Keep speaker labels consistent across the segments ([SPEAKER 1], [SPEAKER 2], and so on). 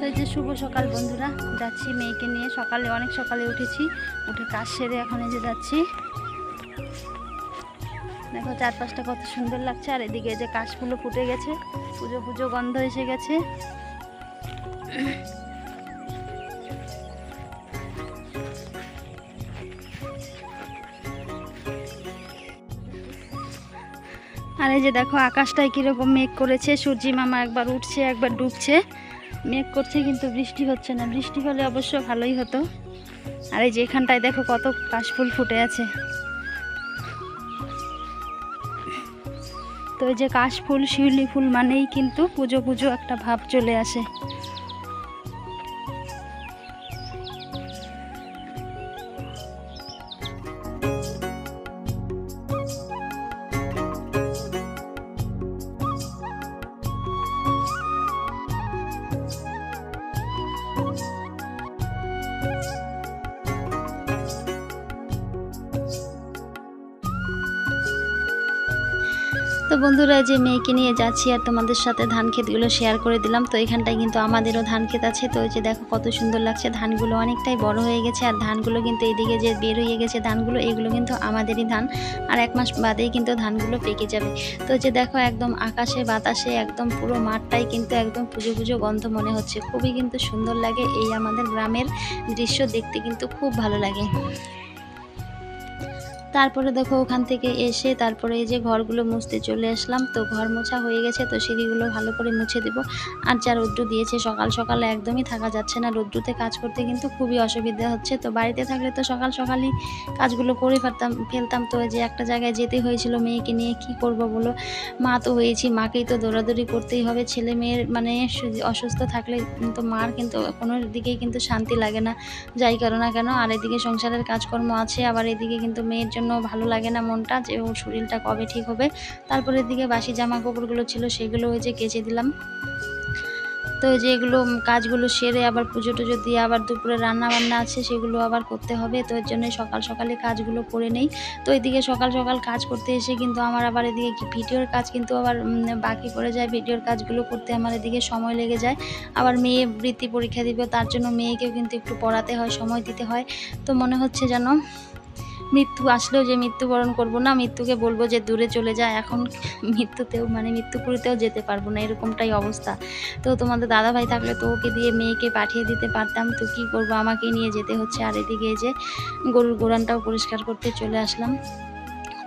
[SPEAKER 1] তো এই যে শুভ সকাল বন্ধুরা, যাচ্ছি মেয়েকে নিয়ে। সকালে অনেক সকালে উঠেছি, উঠে কাজ সেরে এখন এই যে যাচ্ছি। দেখো চারপাশটা কত সুন্দর লাগছে, আর এদিকে যে কাশফুলও ফুটে গেছে, পুজো পুজো গন্ধ এসে গেছে। আর এই যে দেখো আকাশটায় কীরকম মেঘ করেছে, সূর্যি মামা একবার উঠছে একবার ডুবছে। মেঘ করছে কিন্তু বৃষ্টি হচ্ছে না, বৃষ্টি হলে অবশ্য ভালোই হতো। আর এই যে এখানটায় দেখো কত কাশফুল ফুটে আছে। তো এই যে কাশফুল শিউলি ফুল মানেই কিন্তু পুজো পুজো একটা ভাব চলে আসে। তো বন্ধুরা, যে মেয়েকে নিয়ে যাচ্ছি আর তোমাদের সাথে ধান ক্ষেতগুলো শেয়ার করে দিলাম। তো এখানটায় কিন্তু আমাদেরও ধান ক্ষেত আছে। তো যে দেখো কত সুন্দর লাগছে, ধানগুলো অনেকটাই বড় হয়ে গেছে। আর ধানগুলো কিন্তু এইদিকে যে বের হয়ে গেছে ধানগুলো, এইগুলো কিন্তু আমাদেরই ধান। আর 1 মাস বাদেই কিন্তু ধানগুলো পেকে যাবে। তো যে দেখো একদম আকাশে বাতাসে একদম পুরো মাঠটাই কিন্তু একদম পুজো পুজো গন্ধ মনে হচ্ছে। খুবই কিন্তু সুন্দর লাগে, এই আমাদের গ্রামের দৃশ্য দেখতে কিন্তু খুব ভালো লাগে। তারপরে দেখো ওখান থেকে এসে তারপরে এই যে ঘরগুলো মুছতে চলে আসলাম। তো ঘর মোছা হয়ে গেছে, তো সিঁড়িগুলো ভালো করে মুছে দেবো। আর যা রৌদ্র দিয়েছে সকাল সকালে একদমই থাকা যাচ্ছে না, রৌদ্রতে কাজ করতে কিন্তু খুবই অসুবিধা হচ্ছে। তো বাড়িতে থাকলে তো সকাল সকালই কাজগুলো করে ফেলতাম। তো যে একটা জায়গায় যেতে হয়েছিল মেয়েকে নিয়ে, কি করব বলো, মা তো হয়েছি, মাকেই তো দৌড়াদৌড়ি করতেই হবে। ছেলে মেয়ের মানে অসুস্থ থাকলে তো মার কিন্তু কোনো দিকেই কিন্তু শান্তি লাগে না, যাই করো না কেন। আর এদিকে সংসারের কাজকর্ম আছে, আবার এদিকে কিন্তু মেয়ের জন্য ভালো লাগে না মনটা, যে ওর শরীরটা কবে ঠিক হবে। তারপরে এদিকে বাসি জামা কাপড়গুলো ছিল, সেগুলো ওই যে কেচে দিলাম। তো যে এগুলো কাজগুলো সেরে আবার পুজো টুজো দিয়ে আবার দুপুরে রান্না বান্না আছে, সেগুলো আবার করতে হবে। তো এর জন্য সকাল সকালে কাজগুলো করে নেই। তো এদিকে সকাল সকাল কাজ করতে এসে কিন্তু আমার আবার এদিকে ভিডিওর কাজ কিন্তু আবার বাকি পড়ে যায়। ভিডিওর কাজগুলো করতে আমার এদিকে সময় লেগে যায়। আবার মেয়ে বৃত্তি পরীক্ষা দিবে, তার জন্য মেয়েকেও কিন্তু একটু পড়াতে হয়, সময় দিতে হয়। তো মনে হচ্ছে যেন মৃত্যু আসলেও যে মৃত্যুবরণ করব না, মৃত্যুকে বলবো যে দূরে চলে যায়। এখন মৃত্যুতেও মানে মৃত্যুপুরীতেও যেতে পারবো না, এরকমটাই অবস্থা। তো তোমাদের দাদাভাই থাকলে তো ওকে দিয়ে মেয়েকে পাঠিয়ে দিতে পারতাম, তো কী করবো, আমাকেই নিয়ে যেতে হচ্ছে। আর এদিকে যে গরুর গোড়ানটাও পরিষ্কার করতে চলে আসলাম।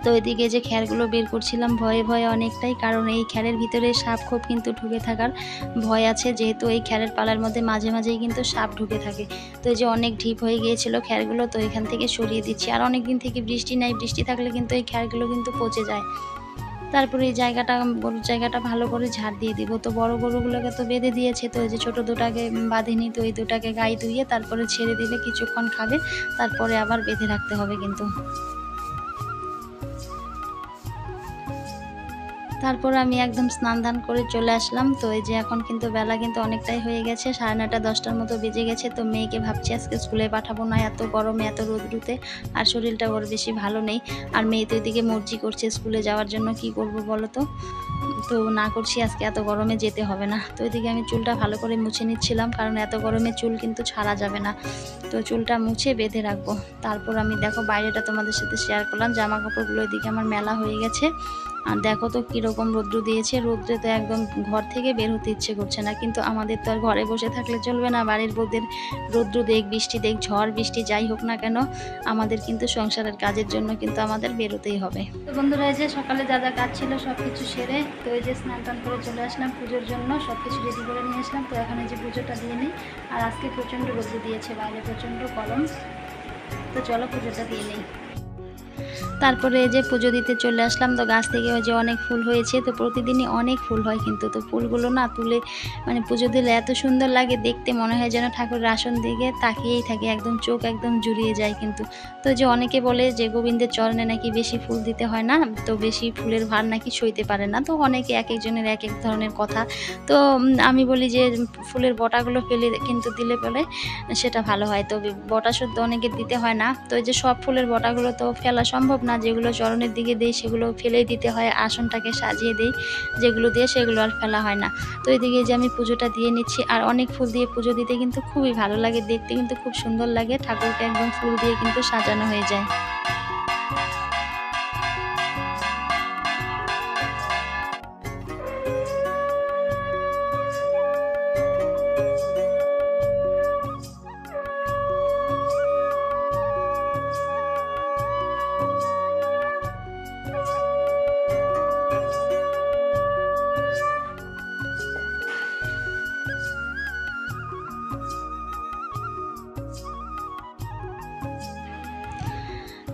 [SPEAKER 1] তো এদিকে যে খ্যারগুলো বের করছিলাম ভয়ে ভয়ে অনেকটাই, কারণ এই খ্যারের ভিতরে সাপ খোপ কিন্তু ঢুকে থাকার ভয় আছে, যেহেতু এই খ্যারের পালার মধ্যে মাঝে মাঝেই কিন্তু সাপ ঢুকে থাকে। তো এই যে অনেক ঢিপ হয়ে গিয়েছিল খ্যারগুলো, তো এখান থেকে সরিয়ে দিচ্ছি। আর অনেক দিন থেকে বৃষ্টি নাই, বৃষ্টি থাকলে কিন্তু এই খ্যারগুলো কিন্তু পচে যায়। তারপরে এই গরুর জায়গাটা ভালো করে ঝাড় দিয়ে দিব। তো বড় গরুগুলোকে তো বেঁধে দিয়েছে, তো এই যে ছোটো দুটাকে বাঁধেনি। তো এই দুটাকে গায়ে ধুইয়ে তারপরে ছেড়ে দিলে কিছুক্ষণ খাবে, তারপরে আবার বেঁধে রাখতে হবে কিন্তু। তারপর আমি একদম স্নান ধান করে চলে আসলাম। তো এই যে এখন কিন্তু বেলা কিন্তু অনেকটাই হয়ে গেছে, 9:30 10টার মতো বেজে গেছে। তো মেয়েকে ভাবছি আজকে স্কুলে পাঠাবো না, এত গরমে এত রোদ্রুতে, আর শরীরটা ওর বেশি ভালো নেই। আর মেয়ে তো এদিকে মর্জি করছে স্কুলে যাওয়ার জন্য, কি করব বলো তো। তো না করছি, আজকে এত গরমে যেতে হবে না। তো এদিকে আমি চুলটা ভালো করে মুছে নিচ্ছিলাম, কারণ এত গরমে চুল কিন্তু ছাড়া যাবে না। তো চুলটা মুছে বেঁধে রাখবো। তারপর আমি দেখো বাইরেটা তোমাদের সাথে শেয়ার করলাম, জামা কাপড়গুলো এদিকে আমার মেলা হয়ে গেছে। আর দেখো তো কীরকম রৌদ্র দিয়েছে, রৌদ্রে তো একদম ঘর থেকে বের হতে ইচ্ছে করছে না। কিন্তু আমাদের তো আর ঘরে বসে থাকলে চলবে না, বাড়ির বউদের রৌদ্র দেখ বৃষ্টি দেখ ঝড় বৃষ্টি যাই হোক না কেন, আমাদের কিন্তু সংসারের কাজের জন্য কিন্তু আমাদের বেরোতেই হবে। তো বন্ধুরা, এই যে সকালে যা যা কাজ ছিল সব কিছু সেরে, তো এই যে স্নান টান করে চলে আসলাম পুজোর জন্য, সব কিছু রেডি করে নিয়ে আসলাম। তো এখন এই যে পুজোটা দিয়ে নিই। আর আজকে প্রচণ্ড রৌদ্র দিয়েছে, বাইরে প্রচণ্ড গরম। তো চলো পুজোটা দিয়ে নিই। তারপরে এই যে পুজো দিতে চলে আসলাম। তো গাছ থেকে ওই যে অনেক ফুল হয়েছে, তো প্রতিদিনই অনেক ফুল হয় কিন্তু। তো ফুলগুলো না তুলে মানে পুজো দিলে এত সুন্দর লাগে দেখতে, মনে হয় যেন ঠাকুরের আসন দিকে তাকিয়েই থাকে, একদম চোখ একদম জুড়িয়ে যায় কিন্তু। তো যে অনেকে বলে যে গোবিন্দের চরণে নাকি বেশি ফুল দিতে হয় না, তো বেশি ফুলের ভার নাকি সইতে পারে না। তো অনেকে এক একজনের এক এক ধরনের কথা। তো আমি বলি যে ফুলের বটাগুলো ফেলে কিন্তু দিলে বলে সেটা ভালো হয়। তো বটা শুদ্ধ অনেকে দিতে হয় না। তো এই যে সব ফুলের বটাগুলো তো ফেলা সম্ভব না, যেগুলো চরণের দিকে দেই সেগুলো ফেলেই দিতে হয়, আসনটাকে সাজিয়ে দেই যেগুলো দিয়ে, সেগুলো আর ফেলা হয় না। তো এদিকে যে আমি পুজোটা দিয়ে নিচ্ছি, আর অনেক ফুল দিয়ে পুজো দিতে কিন্তু খুবই ভালো লাগে, দেখতে কিন্তু খুব সুন্দর লাগে, ঠাকুরকে একদম ফুল দিয়ে কিন্তু সাজানো হয়ে যায়।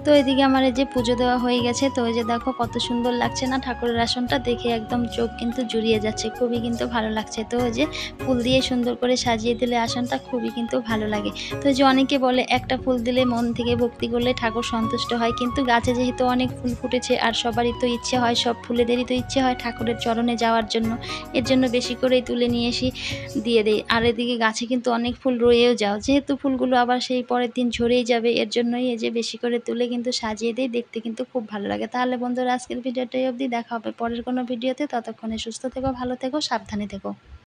[SPEAKER 1] তো এদিকে আমার এই যে পুজো দেওয়া হয়ে গেছে, তো ওই যে দেখো কত সুন্দর লাগছে না ঠাকুরের আসনটা, দেখে একদম চোখ কিন্তু জুড়িয়ে যাচ্ছে, খুবই কিন্তু ভালো লাগছে। তো ওই যে ফুল দিয়ে সুন্দর করে সাজিয়ে দিলে আসনটা খুবই কিন্তু ভালো লাগে। তো ওই যে অনেকে বলে একটা ফুল দিলে মন থেকে ভক্তি করলে ঠাকুর সন্তুষ্ট হয়, কিন্তু গাছে যেহেতু অনেক ফুল ফুটেছে আর সবারই তো ইচ্ছে হয়, সব ফুলেদেরই তো ইচ্ছে হয় ঠাকুরের চরণে যাওয়ার জন্য, এর জন্য বেশি করেই তুলে নিয়ে এসে দিয়ে দেই। আর এদিকে গাছে কিন্তু অনেক ফুল রয়েও যাও, যেহেতু ফুলগুলো আবার সেই পরের দিন ঝরেই যাবে, এর জন্যই এই যে বেশি করে তুলে কিন্তু সাজিয়ে দেই, দেখতে কিন্তু খুব ভালো লাগে। তাহলে বন্ধুরা আজকের ভিডিওটা এই অবধি, দেখা হবে পরের কোনো ভিডিওতে, ততক্ষণে সুস্থ থেকো, ভালো থেকো, সাবধানে থেকো।